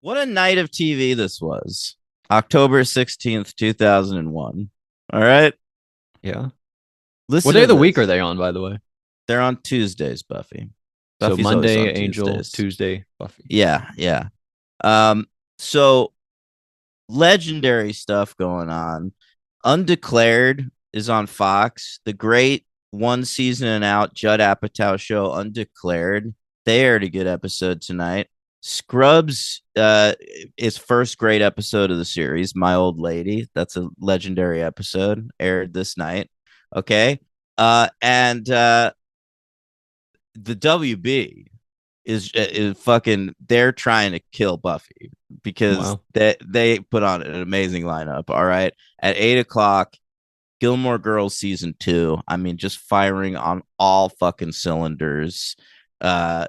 What a night of TV this was. October 16th, 2001. All right. Yeah. What Listen day to of the week are this. they on, by the way? They're on Tuesdays, Buffy. So Buffy's always Monday, on Angel, Tuesdays. Tuesday, Buffy. Yeah, yeah. Um, so legendary stuff going on. Undeclared is on Fox. The great one season and out Judd Apatow show Undeclared. They aired a good episode tonight. Scrubs is first great episode of the series, My Old Lady. That's a legendary episode, aired this night. Okay. And the WB is fucking, they're trying to kill Buffy because Wow. they put on an amazing lineup. All right. At 8 o'clock, Gilmore Girls season 2. I mean, just firing on all fucking cylinders. Uh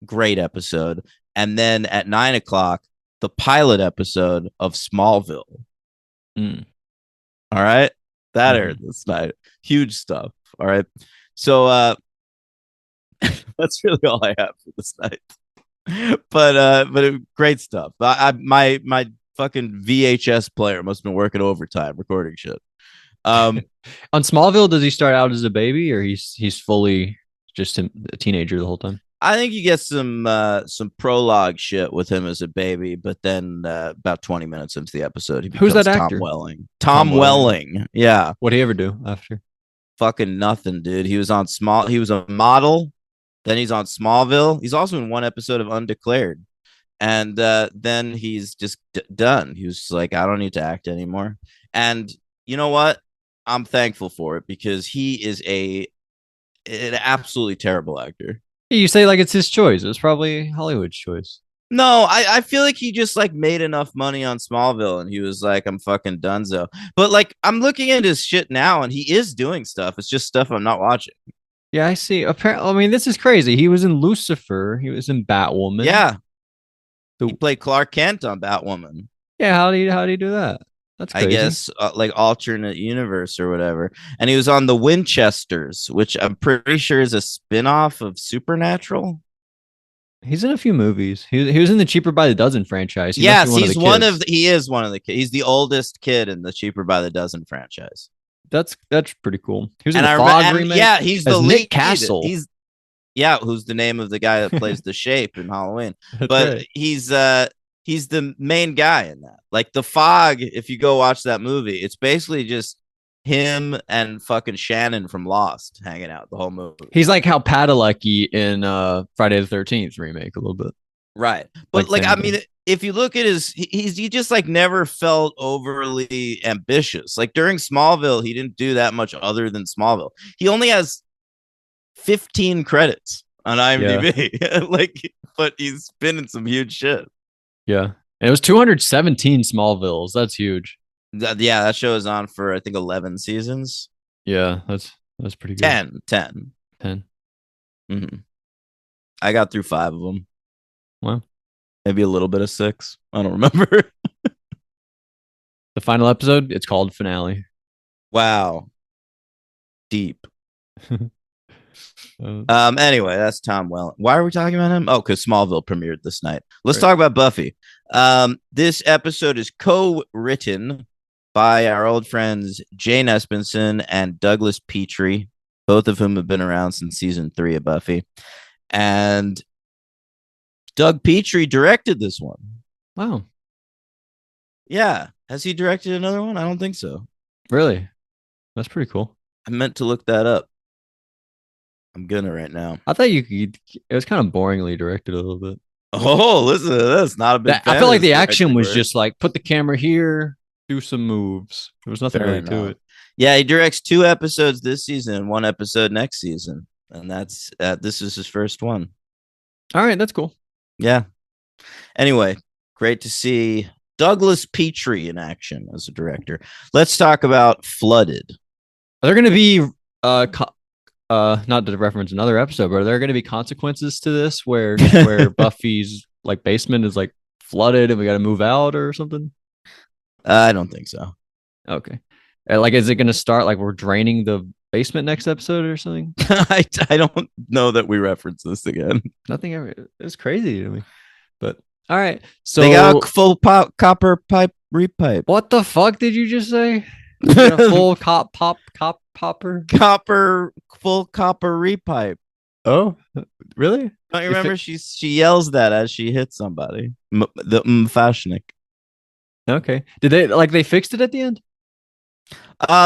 Great episode. And then at 9 o'clock, the pilot episode of Smallville. Mm. All right. That aired Hmm. this night. Huge stuff. All right. So that's really all I have for this night. But great stuff. My fucking VHS player must have been working overtime recording shit. Um, On Smallville, does he start out as a baby, or he's fully just a teenager the whole time? I think you get some prologue shit with him as a baby, but then about 20 minutes into the episode, he Who's becomes that Tom actor? Welling. Tom Tom Welling. Welling, yeah, What did he ever do after? fucking nothing, dude. He was on small. He was a model. Then he's on Smallville. He's also in one episode of Undeclared, and then he's just done. He was just like, I don't need to act anymore. And you know what? I'm thankful for it because he is an absolutely terrible actor. You say like it's his choice. It was probably Hollywood's choice. No, I feel like he just like made enough money on Smallville and he was like, I'm fucking donezo. But like I'm looking at his shit now and he is doing stuff. It's just stuff I'm not watching. Yeah, I see. Apparently, I mean, this is crazy. He was in Lucifer. He was in Batwoman. Yeah. He The played Clark Kent on Batwoman. Yeah, how do you do that? That's I crazy. guess like alternate universe or whatever. And he was on the Winchesters, which I'm pretty sure is a spin-off of Supernatural. He's in a few movies. He was in the Cheaper by the Dozen franchise. He must be Yes, one of the kids. he is one of the kids. He's the oldest kid in the Cheaper by the Dozen franchise. That's pretty cool. He was in And the I remember, Fog and remake yeah, he's the as Nick lead. Castle. He's yeah, who's the name of the guy that plays the Shape in Halloween. That's But right. he's the main guy in that. Like the Fog, if you go watch that movie, it's basically just him and fucking Shannon from Lost hanging out the whole movie. He's like how Padalecki in Friday the 13th remake a little bit. Right. But Like like same I mean, thing. if you look at he just like never felt overly ambitious. Like during Smallville, he didn't do that much other than Smallville. He only has 15 credits on Yeah. IMDb. Like, but he's been in some huge shit. Yeah. And it was 217 Smallvilles. That's huge. Yeah, that show is on for I think 11 seasons. Yeah, that's pretty good. 10. 10. Mm-hmm. I got through 5 of them. Wow. Maybe a little bit of 6. I don't remember. The final episode, it's called finale. Wow. Deep. Uh, Anyway, that's Tom Welling. Why are we talking about him? Oh, because Smallville premiered this night. Let's right. talk about Buffy. This episode is co-written by our old friends Jane Espenson and Douglas Petrie, both of whom have been around since season 3 of Buffy. And Doug Petrie directed this one. Wow. Yeah. Has he directed another one? I don't think so. Really? That's pretty cool. I meant to look that up. I'm gonna right now. I thought you could. It was kind of boringly directed a little bit. Oh, listen to this. Not a big I fan felt of like this the action directing was work. just like put the camera here, do some moves. There was nothing Fair really to enough. it. Yeah, he directs 2 episodes this season and 1 episode next season, and that's this is his first one. All right, that's cool. Yeah. Anyway, great to see Douglas Petrie in action as a director. Let's talk about Flooded. Are there going to be not to reference another episode, but are there going to be consequences to this where Buffy's like basement is like flooded and we got to move out or something? I don't think so. Okay. Like, is it going to start like we're draining the basement next episode or something? I don't know that we reference this again. Nothing ever. It's crazy to me. But All right. They got a So full copper pipe repipe. what the fuck did you just say? You got a full cop popper? Copper full copper repipe. Oh, really? Don't you If remember? it, She yells that as she hits somebody. The Fashnik. okay. Did they fixed it at the end?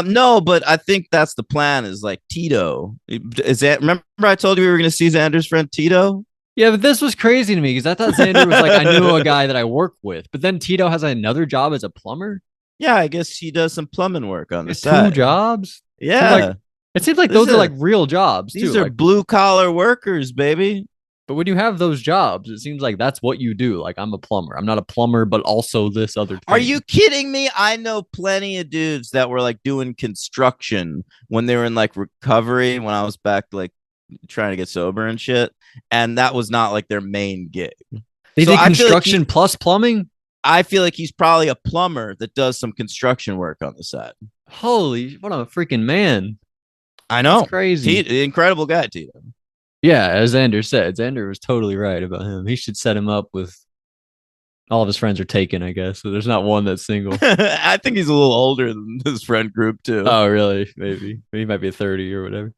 No, but I think that's the plan. Is like Tito. Is that? Remember I told you we were going to see Xander's friend Tito? Yeah, but this was crazy to me because I thought Xander was like I knew a guy that I work with, but then Tito has another job as a plumber. Yeah, I guess he does some plumbing work on He the has two side. jobs. Yeah, It seems like this those are like is real jobs too. these are Like, blue collar workers, baby. but when you have those jobs, it seems like that's what you do. Like I'm a plumber. I'm not a plumber, but also this other Are thing. you kidding me? I know plenty of dudes that were like doing construction when they were in like recovery when I was back like trying to get sober and shit. And that was not like their main gig. They So did construction plus plumbing. I feel like he's probably a plumber that does some construction work on the side. Holy, what a freaking man! I That's know. crazy. Incredible guy, Tito. Yeah, as Xander said, Xander was totally right about him. He should set him up with all of his friends are taken, I guess. So there's not one that's single. I think he's a little older than his friend group too. Oh, really? Maybe. He might be 30 or whatever.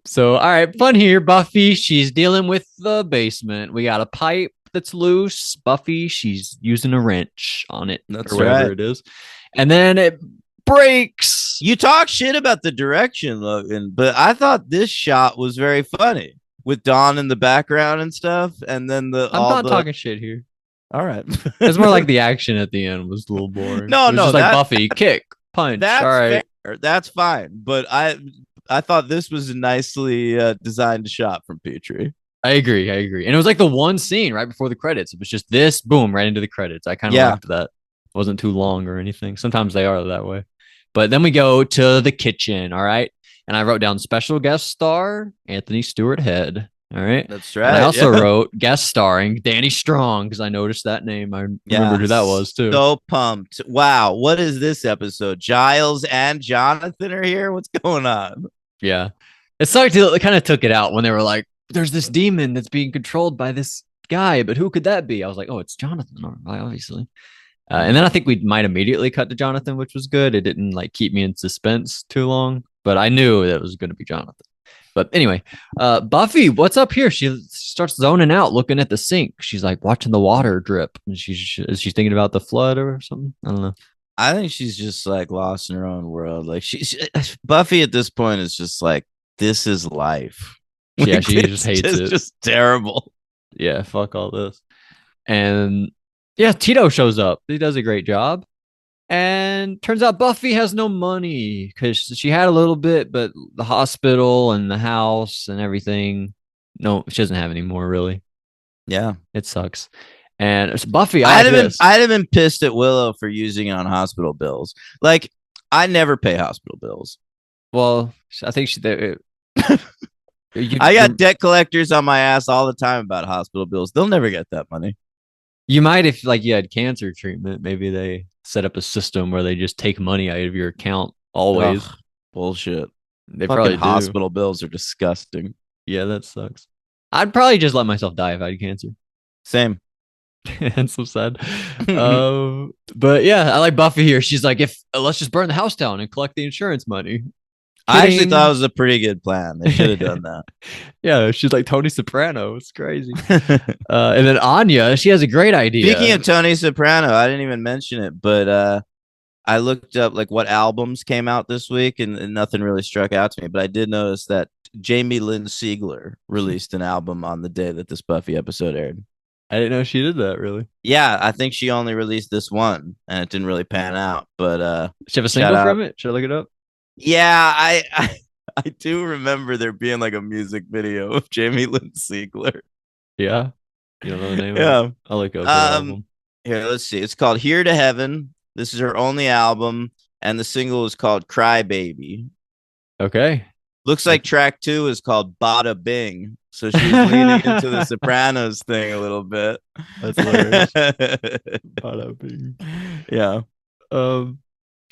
So all right, fun here. Buffy, she's dealing with the basement. We got a pipe that's loose. Buffy, she's using a wrench on it That's or whatever right. it is. And then it breaks. You talk shit about the direction, Logan, but I thought this shot was very funny with Dawn in the background and stuff, and then I'm not talking shit here. All right, It's more like the action at the end was a little boring. No, it was no, just like Buffy kick, punch. that's All right. fair. That's fine, but I thought this was a nicely designed shot from Petrie. I agree. And it was like the one scene right before the credits. It was just this, boom, right into the credits. I kind of liked that. It wasn't too long or anything. Sometimes they are that way. But then we go to the kitchen. All right. And I wrote down special guest star Anthony Stewart Head. All right. That's And right. I also wrote guest starring Danny Strong because I noticed that name. I remembered who that was too. So pumped. Wow. What is this episode? Giles and Jonathan are here. What's going on? Yeah. It sucked. It kind of took it out when they were like, there's this demon that's being controlled by this guy, but who could that be? I was like, oh, it's Jonathan, obviously. And then I think we might immediately cut to Jonathan, which was good. It didn't like keep me in suspense too long, but I knew that it was going to be Jonathan. But anyway, Buffy, what's up here? She starts zoning out, looking at the sink. She's like watching the water drip, and she's thinking about the flood or something. I don't know. I think she's just like lost in her own world. Like Buffy at this point is just like, this is life. Yeah, Like, she just hates it. It's just terrible. Yeah, fuck all this. And yeah, Tito shows up. He does a great job. And turns out Buffy has no money because she had a little bit, but the hospital and the house and everything, no, she doesn't have any more really. Yeah, it sucks. And it's Buffy, I'd have been pissed at Willow for using it on hospital bills. Like, I never pay hospital bills. Well, I think I got debt collectors on my ass all the time about hospital bills. They'll never get that money. You might if like you had cancer treatment. Maybe they set up a system where they just take money out of your account always. Ugh, bullshit. They Fucking probably do. hospital bills are disgusting. Yeah, that sucks. I'd probably just let myself die if I had cancer. Same. That's so sad. But yeah, I like Buffy here. She's like, if let's just burn the house down and collect the insurance money. I actually thought it was a pretty good plan. They should have done that. Yeah, she's like Tony Soprano. It's crazy. And then Anya, she has a great idea. Speaking of Tony Soprano, I didn't even mention it, but I looked up like what albums came out this week, and nothing really struck out to me. But I did notice that Jamie Lynn Sigler released an album on the day that this Buffy episode aired. I didn't know she did that, really. Yeah, I think she only released this one, and it didn't really pan out. But she have a single from it? Should I look it up? Yeah, I do remember there being like a music video of Jamie Lynn Sigler. Yeah, you don't know the name. Yeah, of it? I'll look up the album. Here, let's see. It's called "Here to Heaven." This is her only album, and the single is called "Cry Baby." Okay. Looks like track 2 is called "Bada Bing," so she's leaning into the Sopranos thing a little bit. That's hilarious. Bada Bing. Yeah.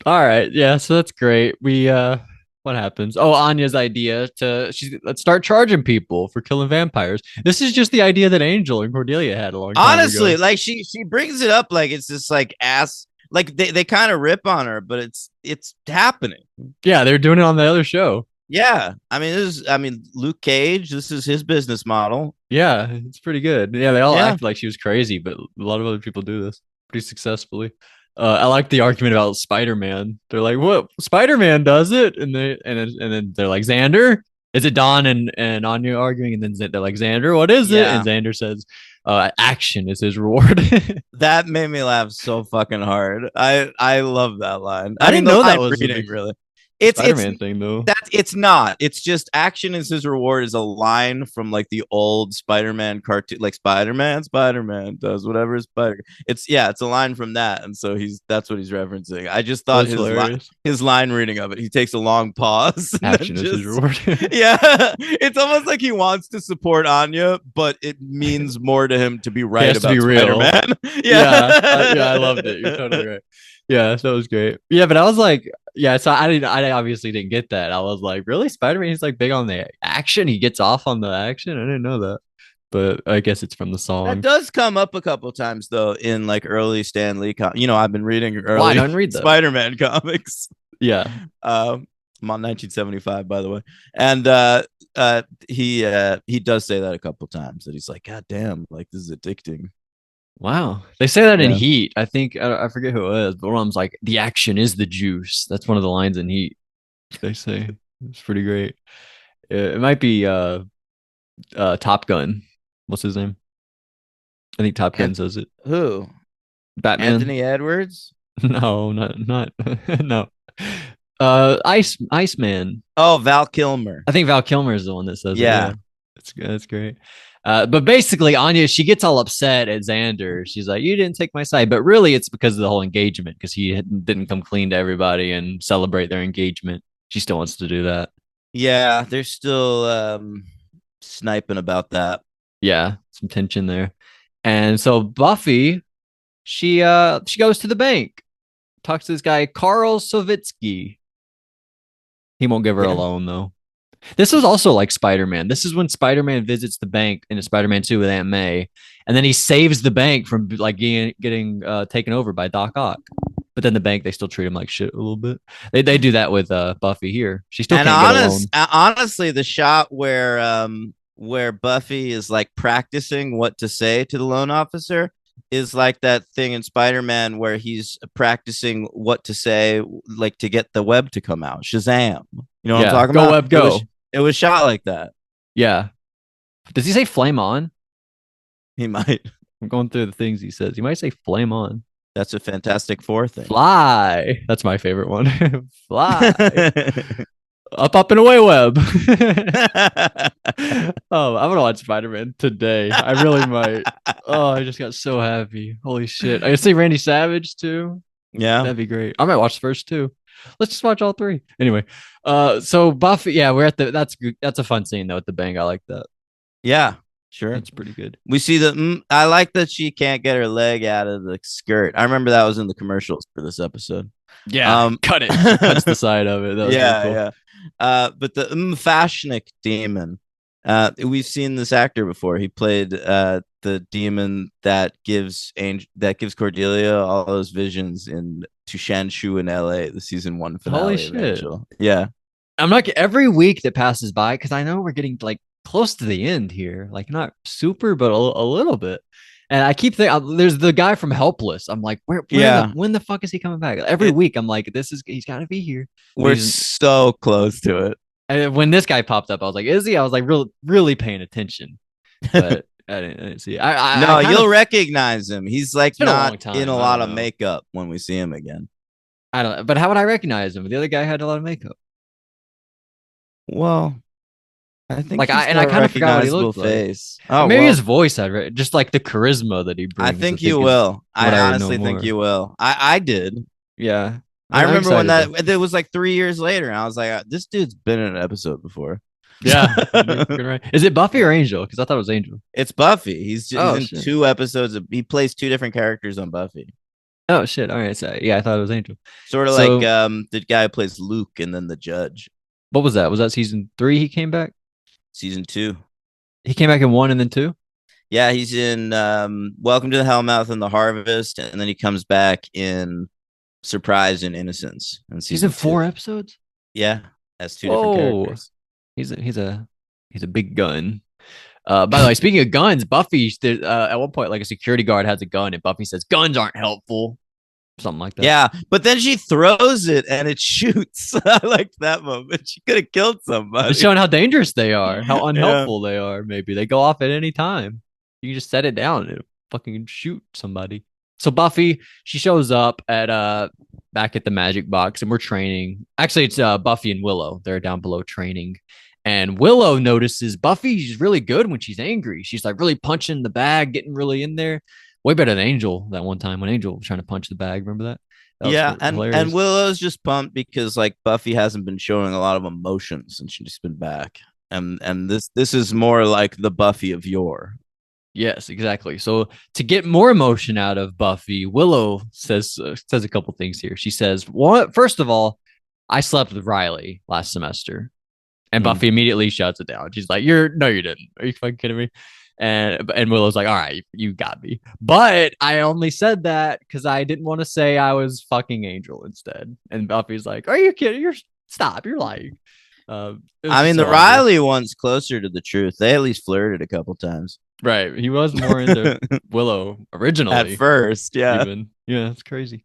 All right. Yeah. So that's great. We what happens? Oh, Anya's idea let's start charging people for killing vampires. This is just the idea that Angel and Cordelia had a long time Honestly, ago. like she brings it up like it's this like ass like they kind of rip on her, but it's happening. Yeah, they're doing it on the other show. Yeah. I mean, Luke Cage, this is his business model. Yeah, it's pretty good. Yeah, they all Yeah. acted like she was crazy, but a lot of other people do this pretty successfully. I like the argument about Spider-Man. They're like, "What? Spider-Man does it?" And then they're like, "Xander, is it Don and Anya arguing?" And then they're like, "Xander, what is it?" And Yeah. Xander says, "Action is his reward." That made me laugh so fucking hard. I love that line. I I mean didn't the know line that was a reading big really. It's Spider-Man thing, though. it's not. It's just action is his reward is a line from like the old Spider-Man cartoon, like Spider-Man does whatever Spider. It's a line from that, and so that's what he's referencing. I just thought That's hilarious. his line reading of it, he takes a long pause and then Action is his just reward. yeah, it's almost like he wants to support Anya, but it means more to him to be He right has to be about real. Spider-Man. Yeah, yeah, I Yeah. loved it. You're totally right. Yeah, that was great. Yeah, but I was like, yeah, so I obviously didn't get that. I was like, really, Spider-Man? He's like big on the action. He gets off on the action. I didn't know that, but I guess it's from the That song. does come up a couple times though in like early Stan Lee I've been reading Well, I early don't read those. Spider-Man comics. Yeah. I'm on 1975 by the way. And he does say that a couple times that he's like, God damn, like this is addicting. Wow. They say that in Yeah. Heat. I think I forget who it is, but one of them's like, the action is the juice. That's one of the lines in Heat. They say it's pretty great. It might be Top Gun. What's his name? I think Top Gun And says it. who? Batman. Anthony Edwards? No, not no. Iceman. Oh, Val Kilmer. I think Val Kilmer is the one that says it. Yeah, Yeah. that's great. But basically, Anya, she gets all upset at Xander. She's like, "You didn't take my side," but really, it's because of the whole engagement. Because didn't come clean to everybody and celebrate their engagement. She still wants to do that. Yeah, they're still sniping about that. Yeah, some tension there. And so Buffy, she goes to the bank, talks to this guy Carl Savitsky. He won't give her a Yeah. loan though. This was also like Spider-Man. This is when Spider-Man visits the bank in a Spider-Man 2 with Aunt May, and then he saves the bank from like getting taken over by Doc Ock. But then the bank, they still treat him like shit a little bit. They do that with Buffy here. She still And can't get a loan. honestly, the shot where Buffy is like practicing what to say to the loan officer is like that thing in Spider-Man where he's practicing what to say like to get the web to come out. Shazam. You know what I'm Yeah, talking go about? web, go. It was shot like that. Yeah. Does he say flame on? He might. I'm going through the things he says. He might say flame on. That's a Fantastic Four thing. Fly. That's my favorite one. Fly. Up and away, web. Oh, I'm gonna watch Spider-Man today. I really might. Oh, I just got so happy. Holy shit. I see Randy Savage too. Yeah. That'd be great. I might watch the first two. Let's just watch all three. Anyway, so Buffy, yeah, we're at that's a fun scene though at the bank. I like that. Yeah. Sure. That's pretty good. We see that. I like that she can't get her leg out of the skirt. I remember that was in the commercials for this episode. Yeah, cut it. She cuts the side of it. That was Yeah, cool. yeah. But the Fashnik demon, we've seen this actor before. He played the demon that gives Cordelia all those visions in To Shanshu in L.A. the season 1 finale Holy of shit. Angel. Yeah. I'm not every week that passes by because I know we're getting like close to the end here, like not super, but a little bit. And I keep thinking, there's the guy from Helpless. I'm like, when the fuck is he coming back? Every week, I'm like, he's got to be here. We're so close to it. And when this guy popped up, I was like, is he? I was like, really paying attention, but I didn't see. No, you'll recognize him. He's like not in a lot of know. makeup when we see him again. I don't. But how would I recognize him? The other guy had a lot of makeup. Well, I think like I kind of forgot what he looked face. Like. Oh, maybe his voice I'd just like the charisma that he brings. I think you will. I honestly think you will. I did. Yeah. I remember when that was like 3 years later, and I was like, this dude's been in an episode before. Yeah. Right. Is it Buffy or Angel? Because I thought it was Angel. It's Buffy. He's in 2 episodes. He plays 2 different characters on Buffy. Oh shit! All right, so yeah, I thought it was Angel. Sort of like the guy who plays Luke, and then the judge. What was that? Was that season 3? He came back. Season 2. He came back in 1 and then 2. Yeah, he's in Welcome to the Hellmouth and the Harvest, and then he comes back in Surprise and Innocence in He's in season 2. 4 episodes. Yeah, as two different Whoa, characters. he's a big gun. By the way, speaking of guns, Buffy at one point like a security guard has a gun, and Buffy says guns aren't helpful, something like that. Yeah, but then she throws it and it shoots. I liked that moment. She could have killed It's somebody. showing how dangerous they are, how Yeah. unhelpful they are. Maybe they go off at any time. You can just set it down and fucking shoot somebody. So Buffy, she shows up at back at the magic box, and we're training. Actually, it's Buffy and Willow. They're down below training. And Willow notices Buffy's really good when she's angry. She's like really punching the bag, getting really in there. Way better than Angel that one time when Angel was trying to punch the bag. Remember that? That was Yeah, and hilarious. Willow's just pumped because like Buffy hasn't been showing a lot of emotion since she's been back. And this is more like the Buffy of yore. Yes, exactly. So to get more emotion out of Buffy, Willow says a couple things here. She says, "What? First of all, I slept with Riley last semester," and Mm. Buffy immediately shuts it down. She's like, "You're no, you didn't. Are you fucking kidding me?" And Willow's like, "All right, you got me, but I only said that because I didn't want to say I was fucking Angel instead." And Buffy's like, "Are you kidding? Stop. You're lying." It was I just mean, so the obvious. Riley one's closer to the truth. They at least flirted a couple times. Right. He was more into Willow At originally, first, yeah. even. Yeah, it's crazy.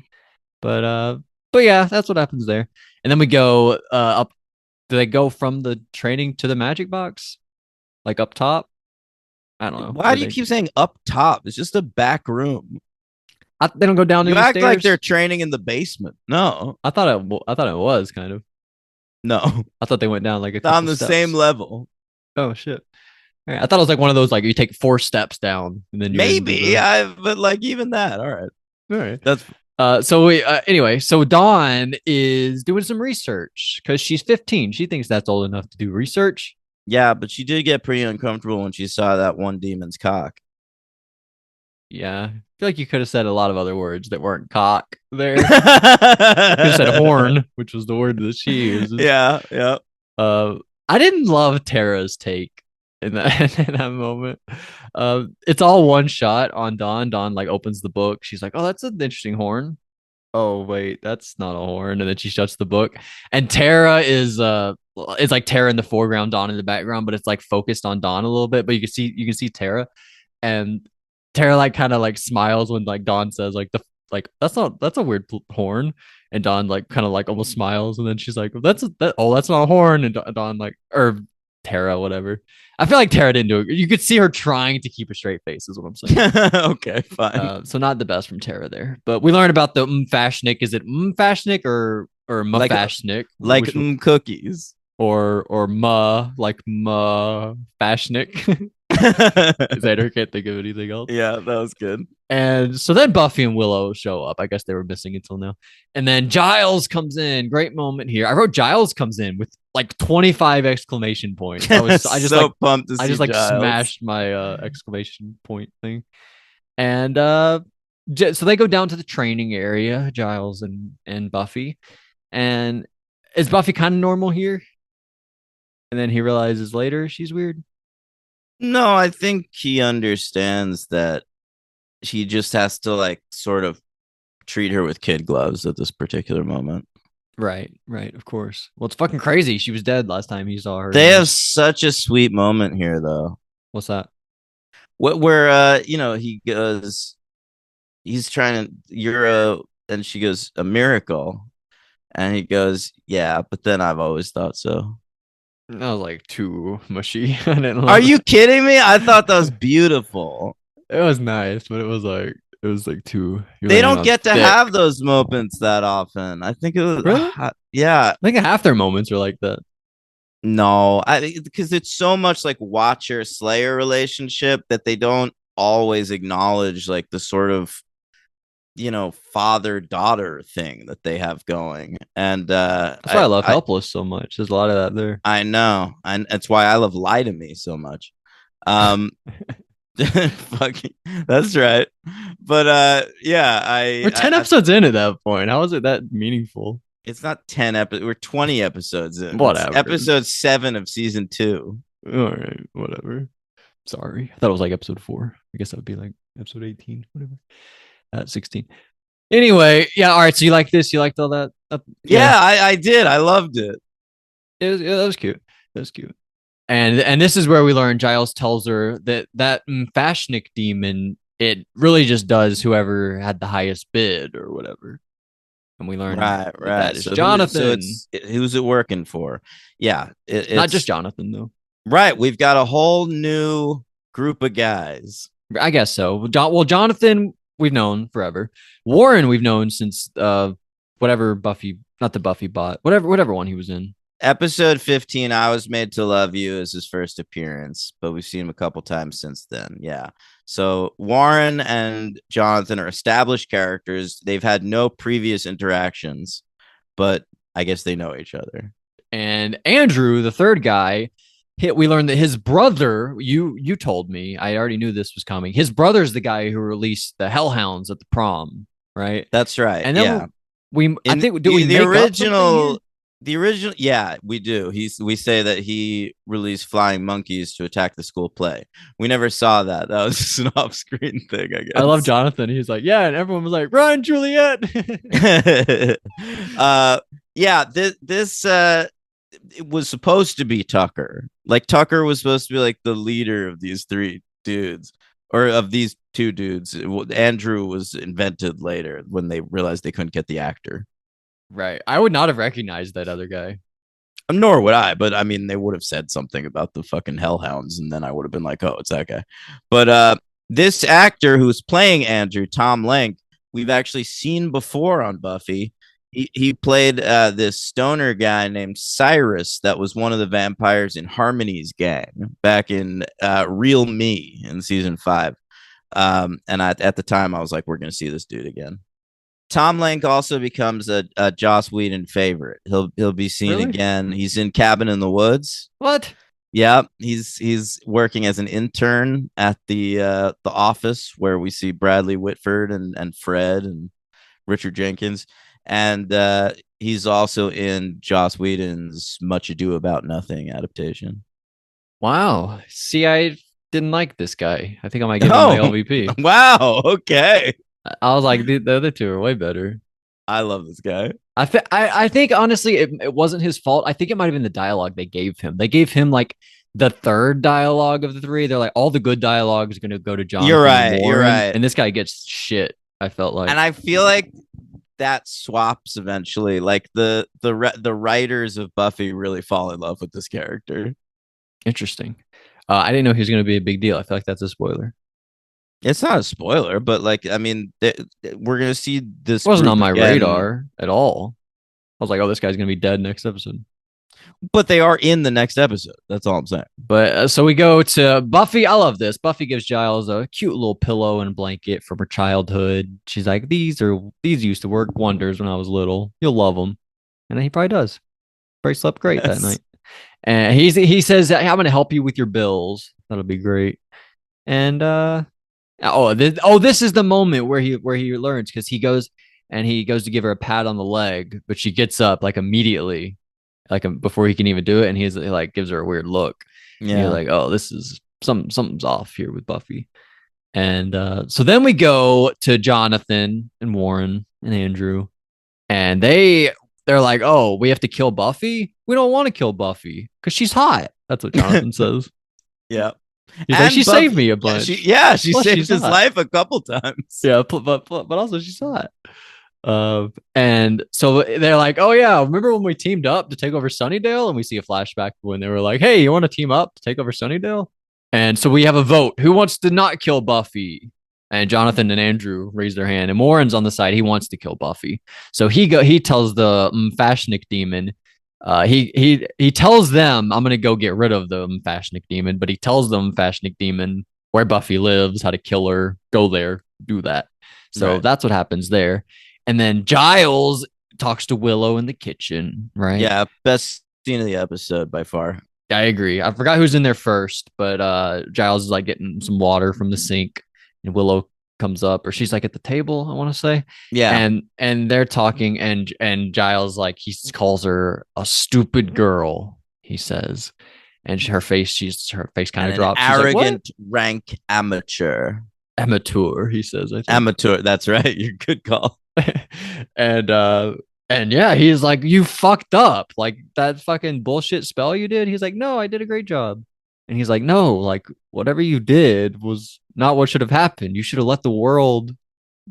But yeah, that's what happens there. And then we go up. Do they go from the training to the magic box? Like up top? I don't know. Why Where do you they keep saying up top? It's just a back room. they don't go down You any act like they're stairs. training in the basement. No, I thought it was kind of. no. I thought they went down like a It's on couple the same steps. level. Oh shit. All right. I thought it was like one of those like you take 4 steps down and then you're into Maybe the. but like even that. All right. All right. That's Anyway, so Dawn is doing some research because she's 15. She thinks that's old enough to do research. yeah, but she did get pretty uncomfortable when she saw that one demon's cock. Yeah. I feel like you could have said a lot of other words that weren't cock there. Could have said yeah, horn, which was the word that she uses. yeah. Uh, I didn't love Tara's take in that in that moment. It's all one shot on Dawn. Dawn like opens the book. She's like, "Oh, that's an interesting horn." Oh wait, that's not a horn. And then she shuts the book. And Tara is it's like Tara in the foreground, Dawn in the background, but it's like focused on Dawn a little bit. But you can see Tara, and Tara like kind of like smiles when like Dawn says like the like that's a weird horn, and Dawn like kind of like almost smiles, and then she's like that's not a horn, and Dawn like or Tara whatever. I feel like Tara didn't do it. You could see her trying to keep a straight face, is what I'm saying. Okay, fine. So not the best from Tara there, but we learned about the Fashnik. Is it Fashnik or Like Mafashnik? like Which cookies. or Ma like Ma Fashnik? Xander can't think of anything else. Yeah, that was good. And so then Buffy and Willow show up. I guess they were missing until now. And then Giles comes in. Great moment here. I wrote Giles comes in with like 25 exclamation points. I just So like pumped to I see just like Giles. smashed my exclamation point thing. And so they go down to the training area, Giles and Buffy. And is Buffy kind of normal here? And then he realizes later she's weird. No, I think he understands that he just has to like sort of treat her with kid gloves at this particular moment. Right, of course. Well, it's fucking crazy. She was dead last time he saw her They in have this. such a sweet moment here though. What's that? What where he goes he's trying to you're a and she goes a miracle and he goes, "Yeah, but then I've always thought so." That was like too mushy. I didn't Are love you kidding me? I thought that was it. beautiful. It was nice, but it was like too. You're They laying it don't on get to thick. have those moments that often. I think it was Really? yeah. I think half their moments are like that. No, I because it's so much like Watcher Slayer relationship that they don't always acknowledge like the sort of father daughter thing that they have going. And That's why I love Helpless so much. There's a lot of that there. I know, and that's why I love Lie to Me so much. Um, fucking, that's right. But yeah, We're 10 episodes in at that point. How is it that meaningful? It's not 10 episodes. We're 20 episodes in. It's Whatever. episode 7 of season 2. All right, whatever. Sorry, I thought it was like episode 4. I guess that would be like episode 18, whatever. 16. Anyway, yeah. All right. So you like this? You liked all that? Yeah, Yeah, I did. I loved it. that was cute. That was cute. And this is where we learn Giles tells her that Fashnik demon, it really just does whoever had the highest bid or whatever. And we learn Right, that right. is So Jonathan. who's it working for? Yeah, Not just it's Jonathan though. right. We've got a whole new group of guys. I guess so. Well, Jonathan we've known forever. Warren we've known since whatever Buffy, not the Buffy bot, whatever one he was in. Episode 15, I Was Made to Love You, is his first appearance, but we've seen him a couple times since then. Yeah. So Warren and Jonathan are established characters. They've had no previous interactions, but I guess they know each other. And Andrew, the third guy, we learned that his brother, you told me, I already knew this was coming. His brother's the guy who released the Hellhounds at the prom, right? That's right. And then Yeah. I In think, do we the make up something here? original, yeah, we do. We say that he released flying monkeys to attack the school play. We never saw that. That was just an off-screen thing, I I love guess. Jonathan. He's like, yeah, and everyone was like, run, Juliet. uh yeah, this it was supposed to be Tucker. Like Tucker was supposed to be like the leader of these three dudes, or of these two dudes. Andrew was invented later when they realized they couldn't get the actor. Right. I would not have recognized that other guy. Nor would I, but I mean, they would have said something about the fucking hellhounds, and then I would have been like, "Oh, it's that guy." But this actor who's playing Andrew, Tom Lenk, we've actually seen before on Buffy. He played this stoner guy named Cyrus that was one of the vampires in Harmony's gang back in Real Me in season 5. And at the time, I was like, "We're gonna see this dude again." Tom Lenk also becomes a Joss Whedon favorite. He'll be seen Really? again. He's in Cabin in the Woods. What? Yeah, he's working as an intern at the office where we see Bradley Whitford and Fred and Richard Jenkins, and he's also in Joss Whedon's Much Ado About Nothing adaptation. Wow. See, I didn't like this guy. I think I might give him my Oh, LVP. wow. Okay, I was like, the other two are way better. I love this guy. I think honestly, it wasn't his fault. I think it might have been the dialogue they gave him. They gave him like the third dialogue of the three. They're like, all the good dialogue is going to go to You're Jonathan and right. You're Warren, right. and this guy gets shit. I felt like And I feel like that swaps eventually. Like the writers of Buffy really fall in love with this character. interesting. I didn't know he was going to be a big deal. I feel like that's a spoiler. It's not a spoiler, but like I mean, we're gonna see It this wasn't group on my again, radar at all. I was like, oh, this guy's going to be dead next episode. but they are in the next episode. That's all I'm saying. But so we go to Buffy. I love this. Buffy gives Giles a cute little pillow and blanket from her childhood. She's like, these used to work wonders when I was little. You'll love them, and then he probably does. Probably slept great that Yes. night. And he says, I'm going to help you with your bills. That'll be great. And this is the moment where he learns, because he goes to give her a pat on the leg, but she gets up like immediately, like before he can even do it, and he's like gives her a weird look. And you're Yeah. like, oh, this is something's off here with Buffy. And so then we go to Jonathan and Warren and Andrew, and they're like, oh, we have to kill Buffy. We don't want to kill Buffy because she's hot. That's what Jonathan says. Yeah. He's like, And she saved Buffy, me a yeah, bunch. she Plus, saved she's his hot. life a couple times. Yeah, but also she's hot. And so they're like, oh yeah, remember when we teamed up to take over Sunnydale? And we see a flashback when they were like, hey, you want to team up to take over Sunnydale? And so we have a vote. Who wants to not kill Buffy? And Jonathan and Andrew raise their hand, and Warren's on the side. He wants to kill Buffy. So he tells the Fashnik demon. He tells them, I'm gonna go get rid of the Fashnik demon, but he tells them Fashnik demon where Buffy lives, how to kill her. Go there, do that. So Right. that's what happens there. And then Giles talks to Willow in the kitchen, right? Yeah, best scene of the episode by far. I agree. I forgot who's in there first, but Giles is like getting some water from the sink, and Willow comes up, or she's like at the table, I want to say. Yeah. And they're talking, and Giles, like, he calls her a stupid girl, he says. And her face kind And of an drops. She's like, "What?" arrogant rank amateur. Amateur, he says, I think. Amateur. That's right. You're good call. and and yeah, he's like, "You fucked up. Like, that fucking bullshit spell you did." He's like, "No, I did a great job." And he's like, "No, like, whatever you did was not what should have happened. You should have let the world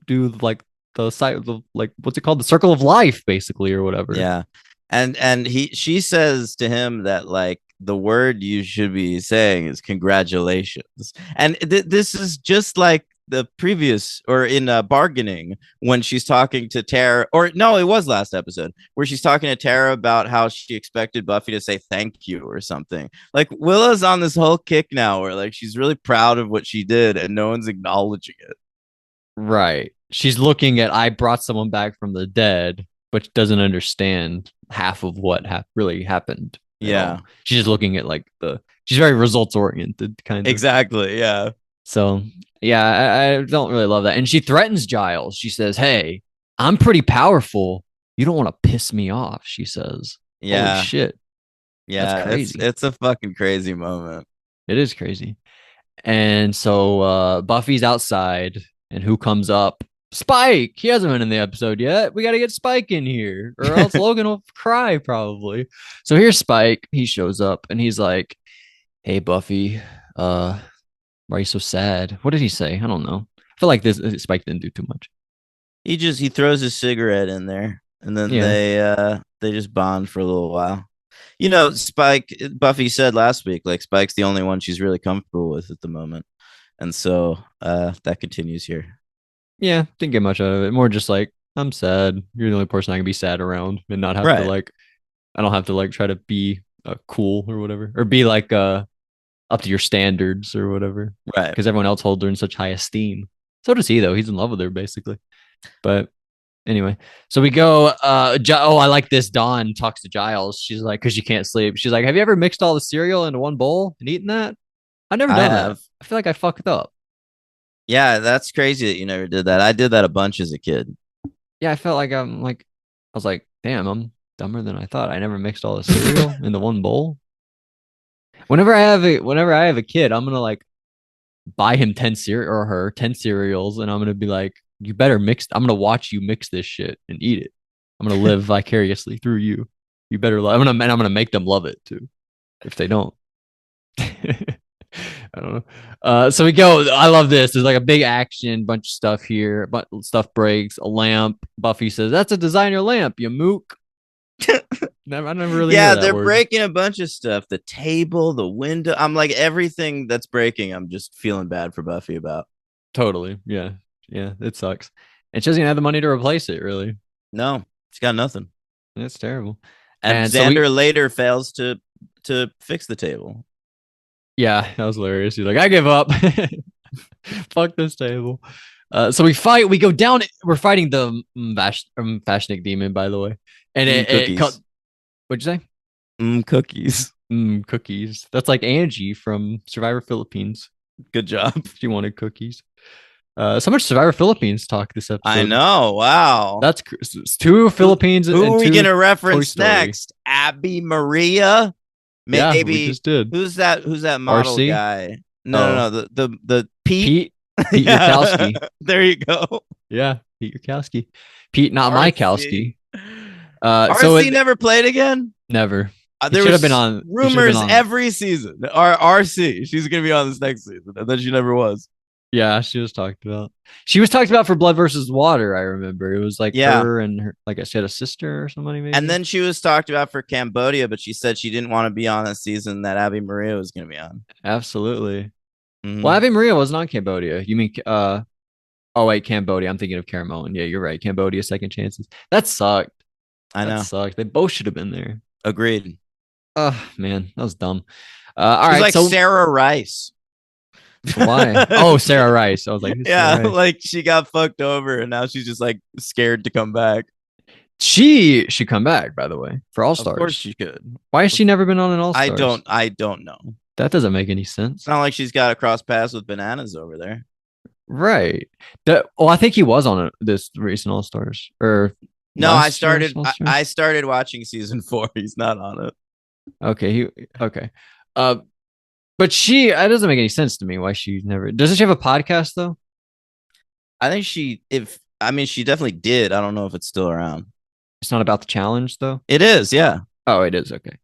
do, like, the site, the, like, what's it called, the circle of life, basically, or whatever." Yeah. And she says to him that like the word you should be saying is congratulations. And this is just like the previous or in bargaining when she's talking to Tara, or no, it was last episode where she's talking to Tara about how she expected Buffy to say thank you or something. Like Willa's on this whole kick now where like she's really proud of what she did and no one's acknowledging it. Right. She's looking at, I brought someone back from the dead, but doesn't understand half of what really happened at Yeah, all. She's just looking at, like, she's very results oriented, kind of. exactly. Yeah. So yeah, I don't really love that. And she threatens Giles. She says, "Hey, I'm pretty powerful. You don't want to piss me off," she says. Holy Yeah. shit. That's Yeah. crazy. It's a fucking crazy moment. It is crazy. And so Buffy's outside, and who comes up? Spike. He hasn't been in the episode yet. We got to get Spike in here, or else Logan will cry probably. So here's Spike. He shows up, and he's like, "Hey, Buffy, why are you so sad?" What did he say? I don't know. I feel like this Spike didn't do too much. He throws his cigarette in there and then Yeah. they just bond for a little while. You know, Spike Buffy said last week like Spike's the only one she's really comfortable with at the moment. And so that continues here. Yeah, didn't get much out of it. More just like, I'm sad. You're the only person I can be sad around and not have to, Right. like, I don't have to, like, try to be cool or whatever, or be like up to your standards or whatever, Right. because everyone else holds her in such high esteem. So does he, though. He's in love with her basically. But anyway, so we go. Oh, I like this. Dawn talks to Giles. She's like, because she can't sleep. She's like, "Have you ever mixed all the cereal into one bowl and eaten that?" I've never I done that. have. I feel like I fucked up. Yeah, that's crazy that you never did that. I did that a bunch as a kid. Yeah, I felt like I was like, damn, I'm dumber than I thought. I never mixed all the cereal into one bowl. Whenever I have a kid, I'm gonna, like, buy him 10 cereal, or her 10 cereals, and I'm gonna be like, "You better mix. I'm gonna watch you mix this shit and eat it. I'm gonna live vicariously through you. You better love." I'm gonna make them love it too, if they don't. I don't know. So we go. I love this. There's like a big action, bunch of stuff here. But stuff breaks. A lamp. Buffy says, "That's a designer lamp, you mook." I never really hear Yeah, that they're word. breaking a bunch of stuff. The table, the window. I'm like everything that's breaking, I'm just feeling bad for Buffy about. Totally. Yeah. Yeah. It sucks. And she doesn't even have the money to replace it, really. No, she's got nothing. That's terrible. And And so we, Xander later fails to fix the table. yeah, that was hilarious. He's like, "I give up. Fuck this table." So we fight. We go down. We're fighting the Vashnik demon, by the way. And it cut. Cookies. What'd you say? Cookies. Cookies. That's like Angie from Survivor Philippines. Good job. She wanted cookies. So much Survivor Philippines talk this I episode. know. Wow. That's it's two Philippines Who and are we two gonna Toy reference Story. next? Abby Maria? Yeah, we Maybe just did. who's that? Who's that model RC. guy? No. Oh, The Pete. Pete. Pete Yeah, Yurkowski. there you go. Yeah, Pete Yurkowski. Pete, not my RC. Kowski. So RC never played again. never. He There should have been was on. He should have been rumors on. every season. RC, she's gonna be on this next season, and then she never was. Yeah, she was talked about. She was talked about for Blood versus Water. I remember it was like Yeah, her and her. Like, she had a sister or somebody, and maybe. then she was talked about for Cambodia, but she said she didn't want to be on a season that Abby Maria was gonna be on. Absolutely. Well, Mhm. Ave Maria wasn't on Cambodia. You mean Oh wait, Cambodia. I'm thinking of Caramelin. Yeah, you're right. Cambodia, Second Chances. That sucked. I That know. sucked. They both should have been there. Agreed. Oh man, that was dumb. All She's right, like so Sarah Rice. why? Oh, Sarah Rice. I was like, who's Yeah, Sarah Rice? like she got fucked over, and now she's just like scared to come back. She should come back, by the way, for All Of course Stars. she could. Why has she never been on an All Stars? I don't know. That doesn't make any It's sense. not like she's got to cross paths with bananas over there. Right. Well, I think he was on this recent All Stars or No, I last year's started. All I Stars. started watching season 4. He's not on it. Okay, okay. Uh, but she that doesn't make any sense to me. Why she never doesn't she have a podcast though? I think she. If I mean, she definitely did. I don't know if it's still around. It's not about the challenge though. It is. Yeah. Oh, it is okay.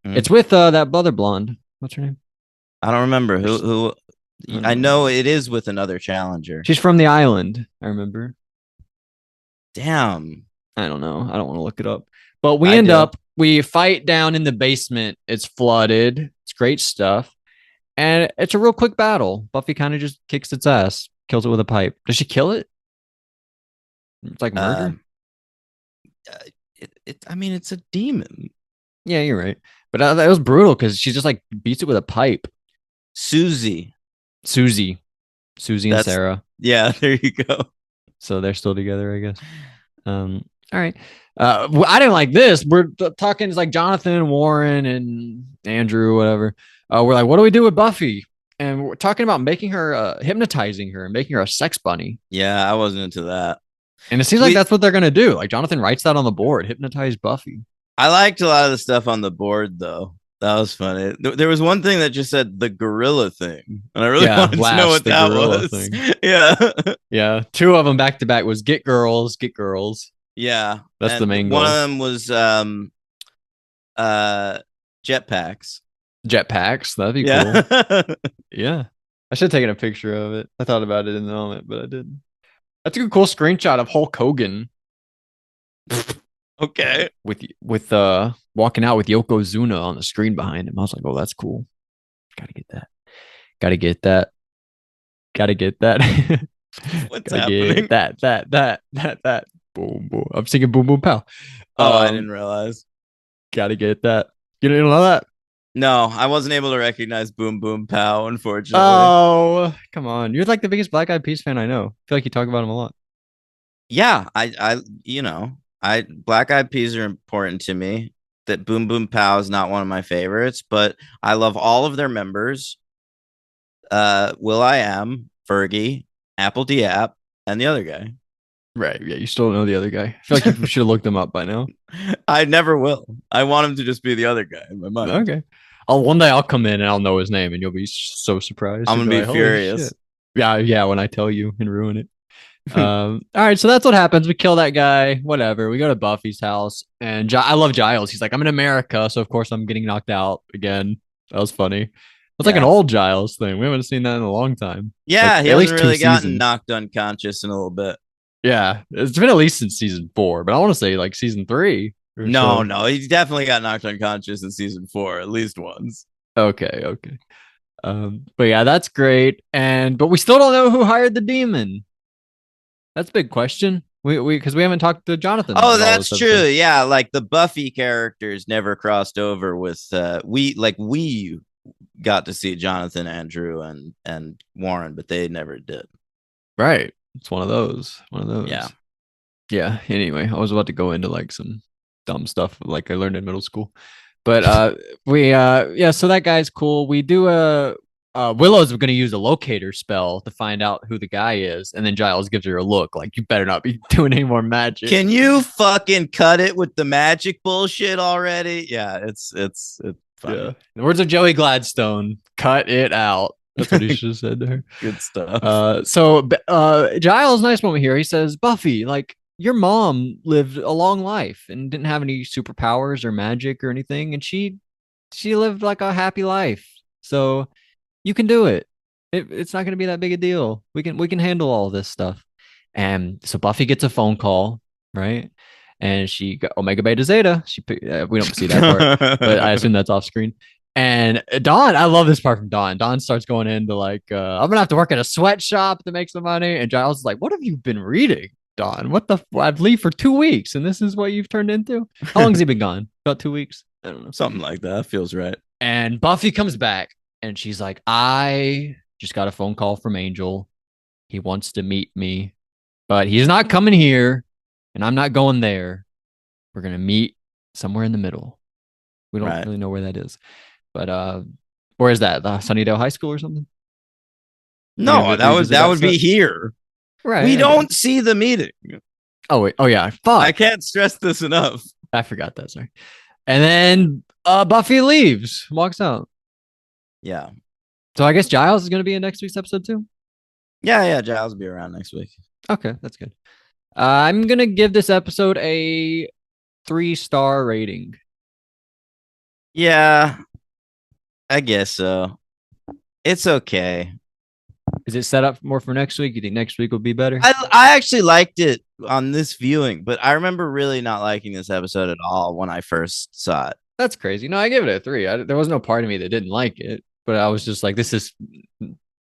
Mhm. It's with that other blonde. What's her name? I don't remember who. There's, Who. I know it is with another challenger. she's from the island. I remember. Damn. I don't know. I don't want to look it up. But I do. we fight down in the basement. It's flooded. It's great stuff. And it's a real quick battle. Buffy kind of just kicks its ass, kills it with a pipe. Does she kill it? It's like murder. Um. uh, I mean, it's a demon. Yeah, you're right. But that was brutal because she just like beats it with a pipe. Susie. Susie, Susie and That's. Sarah. Yeah. There you go. So they're still together, I guess. All right. I didn't like this. We're talking it's like Jonathan, Warren, and Andrew, whatever. We're like, what do we do with Buffy? And we're talking about making her, hypnotizing her and making her a sex bunny. Yeah, I wasn't into that. And it seems like We. that's what they're gonna do. Like Jonathan writes that on the board, hypnotize Buffy. I liked a lot of the stuff on the board though. That was funny. There was one thing that just said the gorilla thing, and I really Yeah, wanted to know Lash, what the that gorilla was. thing. Yeah. Yeah, two of them back to back was get girls, get girls. Yeah. That's the And main one of goal. them was uh jetpacks. Jetpacks, that'd be Yeah. cool. Yeah, I should have taken a picture of it. I thought about it in the moment, but I didn't. That's a cool screenshot of Hulk Hogan Okay. with walking out with Yokozuna on the screen behind him. I was like, oh, that's cool. Gotta get that. Gotta get that. Gotta get that. What's Gotta get happening? that. Boom boom. I'm singing boom boom pow. Oh, I didn't Um, realize. gotta get that. You don't know that? No, I wasn't able to recognize Boom Boom Pow, unfortunately. Oh, come on. You're like the biggest Black Eyed Peas fan I know. I feel like you talk about him a lot. Yeah, I Black Eyed Peas are important to me. That Boom Boom Pow is not one of my favorites, but I love all of their members. Will I Am, Fergie, Apple D App, and the other guy. Right. Yeah. You still don't know the other guy. I feel like you should have looked him up by now. I never will. I want him to just be the other guy in my mind. Okay. One day I'll come in and I'll know his name and you'll be so surprised. I'm You'll gonna be be like, holy furious. shit. Yeah, yeah, when I tell you and ruin it. All right, so that's what happens. We kill that guy, whatever. We go to Buffy's house and I love Giles. He's like, I'm in America, so of course I'm getting knocked out again. That was funny. That's like an Yeah. old Giles thing. We haven't seen that in a long time. Like Yeah, he at hasn't least two really gotten seasons. knocked unconscious in a little bit. Yeah, it's been at least since season 4, but I want to say like season 3 or No, so. no, he definitely got knocked unconscious in season 4, at least once. Okay, okay. But yeah, that's great. But we still don't know who hired the demon. That's a big question. We because we haven't talked to Jonathan Oh, at all that's this true. episode. Yeah, like the Buffy characters never crossed over with we got to see Jonathan, Andrew, and Warren, but they never did. Right. It's one of those. One of Yeah. those. Yeah. Anyway, I was about to go into like some dumb stuff like I learned in middle school. But we yeah, so that guy's cool. We do a Willow's gonna use a locator spell to find out who the guy is, and then Giles gives her a look like you better not be doing any more magic. Can you fucking cut it with the magic bullshit already? Yeah, it's Yeah. funny. In the words of Joey Gladstone, cut it out. That's what he should have said to her. Good stuff. Giles, nice moment here. He says, Buffy, like your mom lived a long life and didn't have any superpowers or magic or anything, and she lived like a happy life. So you can do it. It's not going to be that big a deal. We can handle all this stuff. And so Buffy gets a phone call, right? And she got Omega Beta Zeta. We don't see that part, but I assume that's off screen. And Dawn, I love this part from Dawn. Dawn starts going into like, I'm gonna have to work at a sweatshop to make some money. And Giles is like, "What have you been reading, Dawn? I've leave for 2 weeks, and this is what you've turned into. How long has he been gone? About 2 weeks? I don't know. Something like that feels right. And Buffy comes back, and she's like, "I just got a phone call from Angel. He wants to meet me, but he's not coming here, and I'm not going there. We're gonna meet somewhere in the middle. We don't Right. really know where that is." But where is that? The Sunnydale High School or something? You gonna No, agree with that that would be set? here. Right, We I don't guess. see the meeting. Oh wait. Oh yeah. I Fuck. can't stress this enough. I forgot that. Sorry. And then Buffy leaves, walks out. Yeah. So I guess Giles is gonna be in next week's episode too. Yeah. Giles will be around next week. Okay, that's good. I'm gonna give this episode a 3-star rating. Yeah, I guess so. It's okay. Is it set up more for next week? You think next week will be better? I actually liked it on this viewing, but I remember really not liking this episode at all when I first saw it. That's crazy. No, I give it a 3. There was no part of me that didn't like it, but I was just like, this is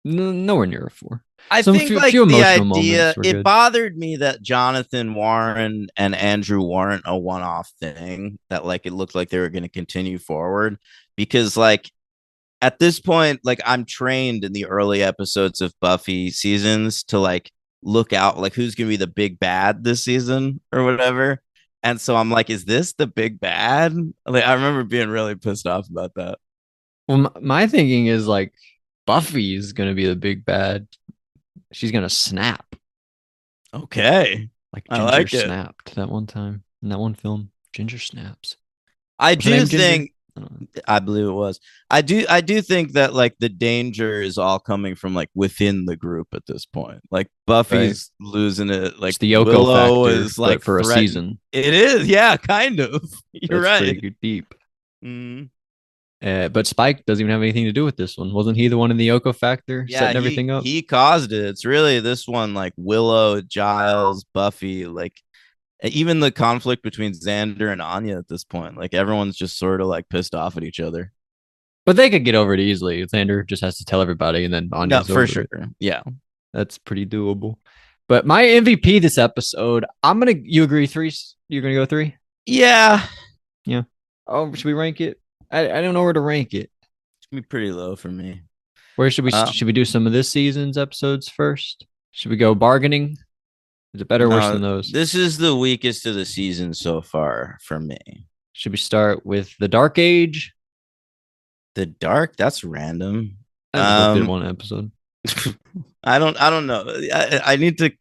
nowhere near a 4. I Some think few, like few the emotional idea moments were it good. bothered me that Jonathan Warren and Andrew weren't a one-off thing, that like it looked like they were going to continue forward, because like at this point, like I'm trained in the early episodes of Buffy seasons to like look out like who's gonna be the big bad this season or whatever. And so I'm like, is this the big bad? Like I remember being really pissed off about that. Well, my thinking is like Buffy is gonna be the big bad. She's gonna snap Okay. like I Ginger like it. snapped that one time in that one film. Ginger snaps. I What's her do name? Ginger. think I believe it was. I do think that like the danger is all coming from like within the group at this point. Like Right. Buffy's losing it. Like It's the Yoko Willow factor, is but like for a threatened. season. It is, yeah, kind of. You're That's right. pretty deep. Mm. But Spike doesn't even have anything to do with this one. Wasn't he the one in the Yoko factor Yeah, setting everything up? he caused it. It's really this one like Willow, Giles, Buffy, like even the conflict between Xander and Anya at this point. Like everyone's just sort of like pissed off at each other. But they could get over it easily. Xander just has to tell everybody, and then No, Anya's for over sure. it. Yeah. That's pretty doable. But my MVP this episode, I'm gonna. You agree? 3? You're gonna go 3? Yeah. Yeah. Oh, should we rank it? I don't know where to rank it. It's gonna be pretty low for me. Where should we? Uh, Should we do some of this season's episodes first? Should we go bargaining? Is it better or worse no, than those? this is the weakest of the season so far for me. Should we start with the Dark Age? The Dark, that's random. I just looked at Um, one episode. I don't know. I need to.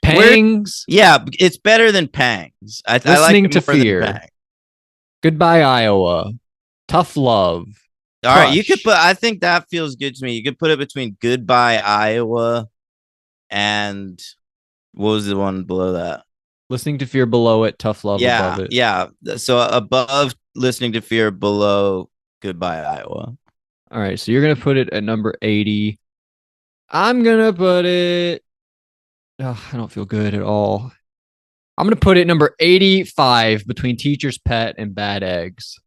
Where? Pangs. Yeah, it's better than Pangs. I like Listening it to more than Fear. Pangs. Goodbye, Iowa. Tough Love. All right, you could Crush. put. I think that feels good to me. You could put it between Goodbye Iowa and what was the one below that? Listening to Fear below it. Tough Love above it. Yeah. So above Listening to Fear, below Goodbye Iowa. All right, so you're gonna put it at number 80. I'm gonna put it. Oh, I don't feel good at all. I'm gonna put it number 85 between Teacher's Pet and Bad Eggs.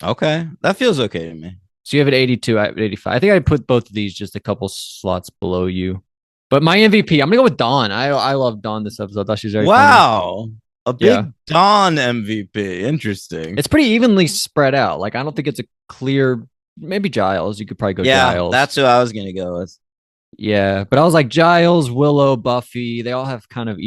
Okay, that feels okay to me. So you have it 82, I have it 85. I think I put both of these just a couple slots below you. But my MVP, I'm gonna go with Dawn. I love Dawn this episode. I thought she's very funny. Wow, a Yeah, big Dawn MVP. Interesting. it's pretty evenly spread out. Like I don't think it's a clear. Maybe Giles. You could probably go Yeah, Giles. that's who I was gonna go with. Yeah, but I was like Giles, Willow, Buffy. They all have kind of an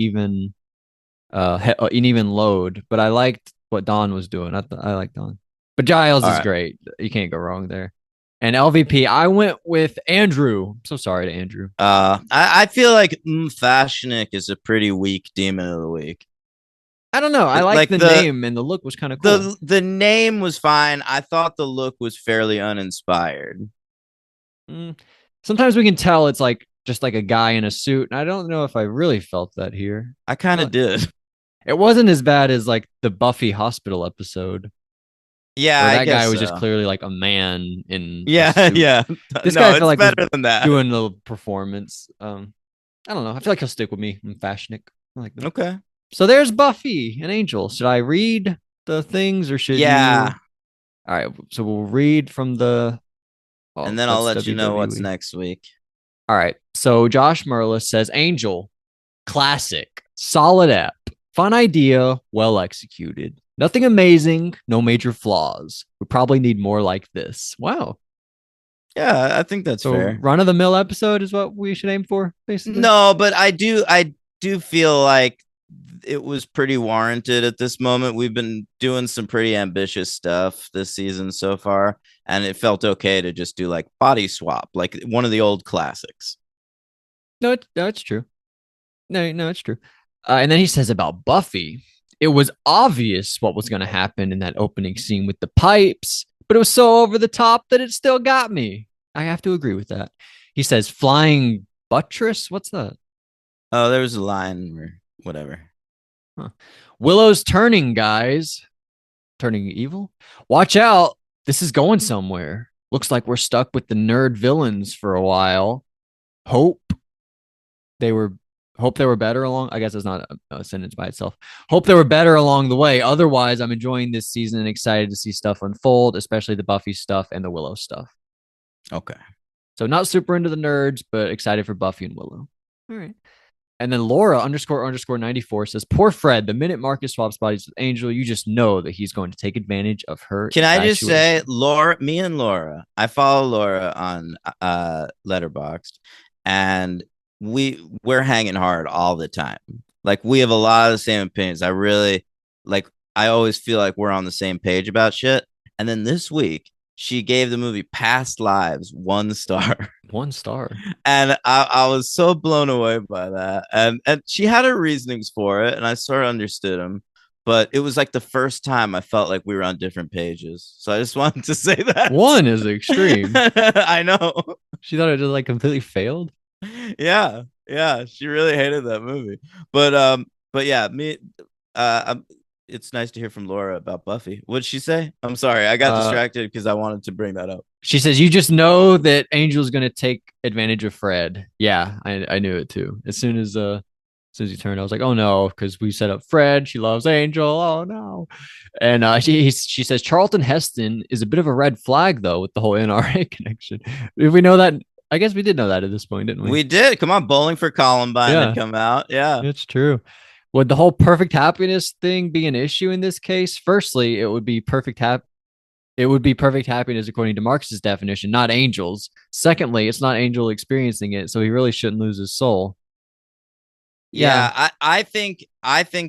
even load. But I liked what Dawn was doing. I like Dawn. But Giles All is right. great. You can't go wrong there. And LVP, I went with Andrew. I'm so sorry to Andrew. I feel like Fashnik is a pretty weak demon of the week. I don't know. I like Like the name and the look was kind of cool. the name was fine. I thought the look was fairly uninspired. Mm. Sometimes we can tell it's like just like a guy in a suit, and I don't know if I really felt that here. I kind Uh, of did. It wasn't as bad as like the Buffy hospital episode Yeah, where I that guy guess was just so. clearly like a man in a Yeah, suit. yeah. This No, guy I feel it's like was better than that. doing the performance. I don't know. I feel like he'll stick with me. I'm Fashnik. I like that. Okay. So there's Buffy and Angel. Should I read the things or should Yeah, you? All right. So we'll read from the. and Well, then I'll that's let you know what's WWE. next week. All right. So Josh Merlis says Angel, classic, solid app, fun idea, well executed. Nothing amazing, no major flaws. We probably need more like this. Wow. Yeah, I think that's So fair. run of the mill episode is what we should aim for, basically. No, but I do feel like it was pretty warranted at this moment. We've been doing some pretty ambitious stuff this season so far, and it felt okay to just do like body swap, like one of the old classics. No, it's true. No, it's true. And then he says about Buffy, it was obvious what was going to happen in that opening scene with the pipes, but it was so over the top that it still got me. I have to agree with that. He says flying buttress. What's that? Oh, there was a line or whatever. Huh. Willow's turning, guys. Turning evil. Watch out. This is going somewhere. Looks like we're stuck with the nerd villains for a while. Hope they were hope they were better along. I guess it's not a sentence by itself. Hope they were better along the way. Otherwise, I'm enjoying this season and excited to see stuff unfold, especially the Buffy stuff and the Willow stuff. Okay. So not super into the nerds, but excited for Buffy and Willow. All right. And then Laura _ 94 says, poor Fred, the minute Marcus swaps bodies with Angel, you just know that he's going to take advantage of her Can I just say, infatuation. Laura, me and Laura, I follow Laura on Letterboxd, and we're hanging hard all the time. Like we have a lot of the same opinions. I really like I always feel like we're on the same page about shit. And then this week, she gave the movie Past Lives 1 star. 1 star. And I was so blown away by that. And she had her reasonings for it, and I sort of understood them. But it was like the first time I felt like we were on different pages. So I just wanted to say that. 1 is extreme. I know. She thought it just like completely failed. Yeah. Yeah. She really hated that movie. But yeah, me it's nice to hear from Laura about Buffy. What'd she say? I'm sorry. I got Uh, distracted because I wanted to bring that up. she says, you just know that Angel's going to take advantage of Fred. Yeah, I knew it too. As soon as he turned, I was like, oh no, because we set up Fred. She loves Angel. Oh no. And she says Charlton Heston is a bit of a red flag though with the whole NRA connection. If we know that, I guess we did know that at this point, didn't we? We did. Come on, Bowling for Columbine had Yeah, come out. Yeah. it's true. Would the whole perfect happiness thing be an issue in this case? Firstly, it would be perfect happiness according to Marx's definition, not Angel's. Secondly, it's not Angel experiencing it, so he really shouldn't lose his soul. Yeah, Yeah, I think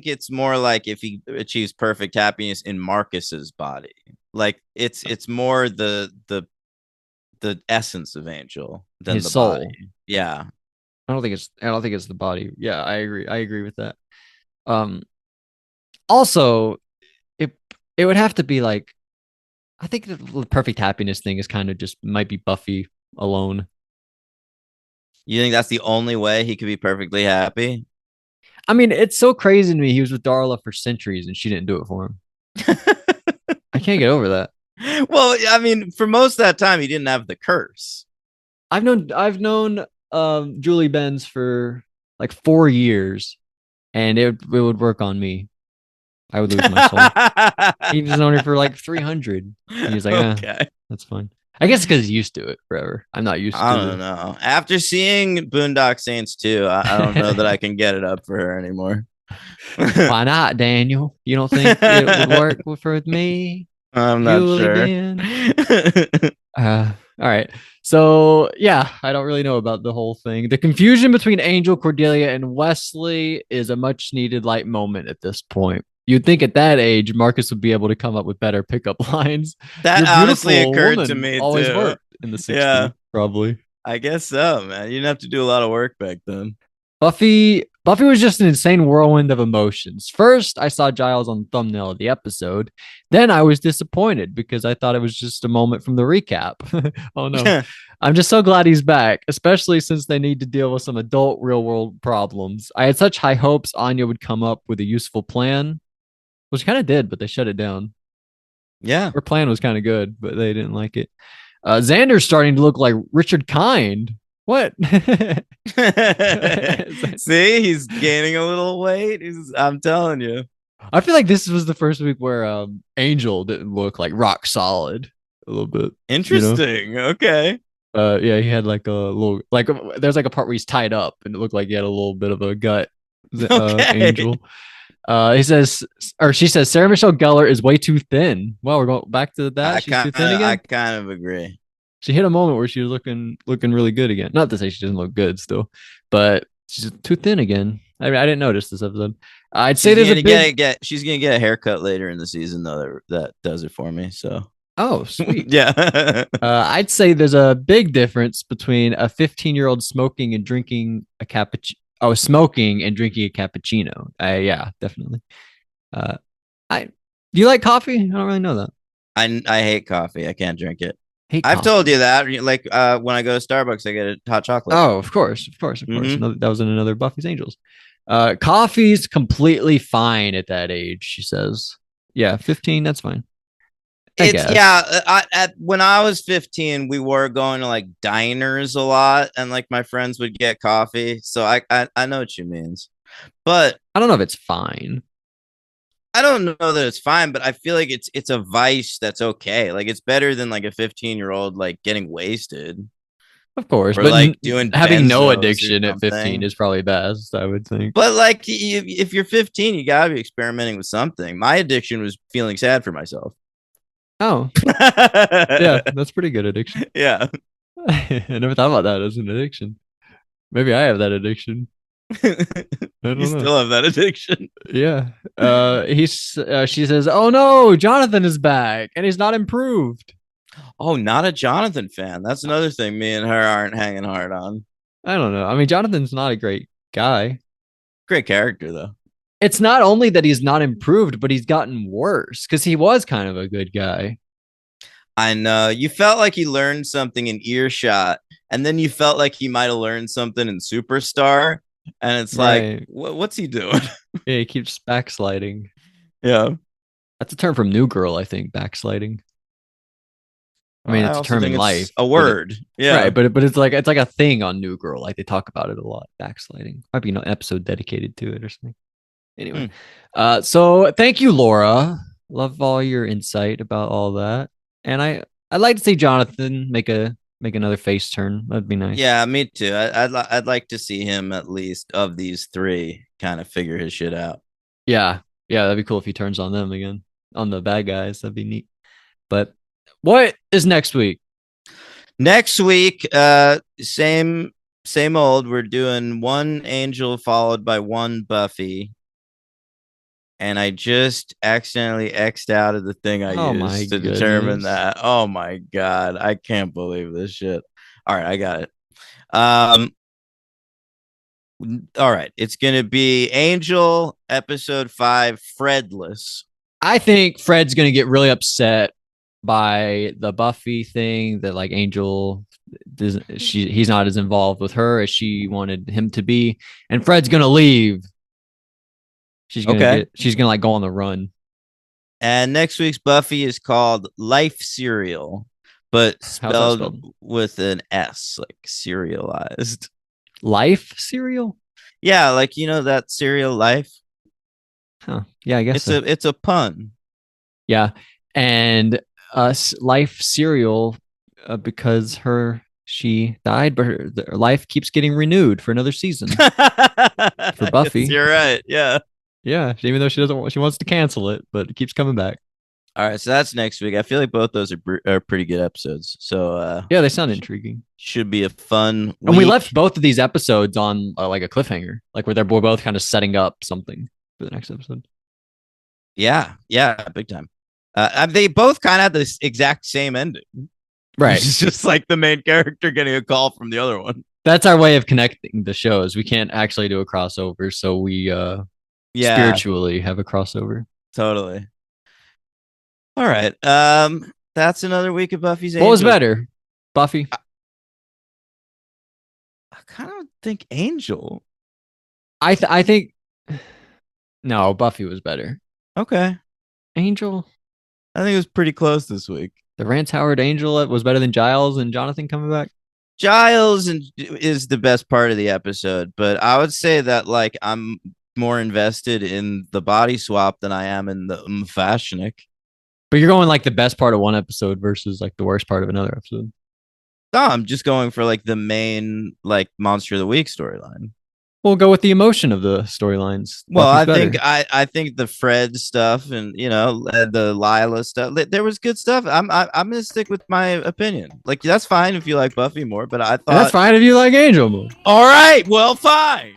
it's more like if he achieves perfect happiness in Marcus's body. Like it's more the essence of Angel than his the body. soul. Yeah. I don't think it's the body. Yeah, I agree. I agree with that. Um Also, it it would have to be like I think the perfect happiness thing is kind of just might be Buffy alone. You think that's the only way he could be perfectly happy? I mean, it's so crazy to me. He was with Darla for centuries and she didn't do it for him. I can't get over that. Well, I mean, for most of that time he didn't have the curse. I've known Julie Benz for like 4 years, and it would work on me. I would lose my soul. He was known her for like 300. And he's like, Okay. that's fine. I guess because he's used to it forever. I'm not used I to don't the. know. After seeing Boondock Saints 2, I don't know that I can get it up for her anymore. Why not, Daniel? You don't think it would work with me, I'm not Julie sure. Ben? All right. So yeah, I don't really know about the whole thing. The confusion between Angel, Cordelia, and Wesley is a much needed light moment at this point. You'd think at that age, Marcus would be able to come up with better pickup lines. That You're honestly beautiful occurred to woman me always too. worked in the Yeah, 60s, probably. I guess so, man. You didn't have to do a lot of work back then. Buffy was just an insane whirlwind of emotions. First, I saw Giles on the thumbnail of the episode. Then I was disappointed because I thought it was just a moment from the recap. Oh no. I'm just so glad he's back, especially since they need to deal with some adult real world problems. I had such high hopes Anya would come up with a useful plan, which kind of did, but they shut it down. Yeah. Her plan was kind of good, but they didn't like it. Xander's starting to look like Richard Kind. What? See, he's gaining a little weight. I'm telling you. I feel like this was the first week where Angel didn't look like rock solid a little bit, you know. Interesting. Okay. Yeah, he had like a little there's like a part where he's tied up and it looked like he had a little bit of a gut. Okay. Angel. He says or she says Sarah Michelle Gellar is way too thin. Well, we're going back to that. She's too thin I again. kind of agree. She hit a moment where she was looking really good again. Not to say she doesn't look good still, but she's too thin again. I mean, I didn't notice this episode. I'd say there's a big She's gonna get a haircut later in the season though that does it for me. So Oh, sweet. Yeah. I'd say there's a big difference between a 15-year-old smoking and drinking a cappuccino. Oh, smoking and drinking a cappuccino. Yeah, definitely. Uh, I do you like coffee? I don't really know that. I hate coffee. I can't drink it. Hate I've told coffee. you that. Like when I go to Starbucks, I get a hot chocolate. Oh, of course, of course, of course. Hmm. That was in another Buffy's Angels. Coffee's completely fine at that age, she says. Yeah, 15, that's fine. I It's yeah. guess. When I was 15, we were going to like diners a lot, and like my friends would get coffee. So I know what you means, but I don't know if it's fine. I don't know that it's fine. But I feel like it's a vice that's okay. Like it's better than like a 15-year-old like getting wasted Of course, or but like doing having no benzos or addiction at 15 something. is probably best, I would think. But like if you're 15, you gotta be experimenting with something. My addiction was feeling sad for myself. Oh, yeah, that's pretty good addiction. Yeah. I never thought about that as an addiction. Maybe I have that addiction. I You don't know. still have that addiction. Yeah. She says, "Oh no, Jonathan is back and he's not improved." Oh, not a Jonathan fan. That's another thing me and her aren't hanging hard on. I don't know. I mean, Jonathan's not a great guy. Great character though. It's not only that he's not improved, but he's gotten worse because he was kind of a good guy. I know. You felt like he learned something in Earshot, and then you felt like he might have learned something in Superstar. And it's like, Right. what's he doing? Yeah, he keeps backsliding. Yeah. That's a term from New Girl, I think, backsliding. I Well, mean, I it's a also term in think it's life, a but it, word. right, Yeah. but it's like a thing on New Girl. Like they talk about it a lot. Backsliding. Might be an episode dedicated to it or something. Anyway, Hmm. so thank you, Laura. Love all your insight about all that, and I'd like to see Jonathan make another face turn. That'd be nice. Yeah, me too. I'd like to see him at least of these three kind of figure his shit out. Yeah, yeah, that'd be cool if he turns on them again, on the bad guys. That'd be neat. But what is next week? Next week, same old. We're doing one Angel followed by one Buffy, and I just accidentally X'd out of the thing I Oh my used to determine goodness. that. Oh my god, I can't believe this shit. All right, I got it. Um, all right, it's gonna be Angel episode 5, Fredless. I think Fred's gonna get really upset by the Buffy thing that like Angel he's not as involved with her as she wanted him to be, and Fred's gonna leave. Okay, She's gonna like go on the run. and next week's Buffy is called Life Cereal, but How's that spelled spelled? with an S, like serialized. Life cereal? Yeah, like that cereal Life. Huh. Yeah, I guess It's so. a pun. Yeah, and Life cereal because she died, but her life keeps getting renewed for another season for Yes, Buffy. you're right. Yeah. Yeah, even though she wants to cancel it, but it keeps coming back. All right, so that's next week. I feel like both those are pretty good episodes. So Yeah, they sound intriguing. should be a fun And we left week. both of these episodes on like a cliffhanger, like where they're both kind of setting up something for the next episode. Yeah, yeah, big time. They both kind of had this exact same ending. Right. It's just like the main character getting a call from the other one. That's our way of connecting the shows. We can't actually do a crossover, so we Yeah, spiritually have a crossover. totally. All right. That's another week of Buffy's What was Angels. better, Buffy? I kind of think Angel. I think no, Buffy was better. Okay. Angel, I think it was pretty close this week. the Rance Howard Angel was better than Giles and Jonathan coming back. Is the best part of the episode, but I would say that like I'm more invested in the body swap than I am in the Fashionik. But you're going like the best part of one episode versus like the worst part of another episode. No, I'm just going for like the main like Monster of the Week storyline. We'll go with the emotion of the storylines. Well, Buffy's better. I think the Fred stuff and the Lila stuff. There was good stuff. I'm gonna stick with my opinion. Like that's fine if you like Buffy more, but I And that's thought, fine if you like Angel more. all right, well, fine.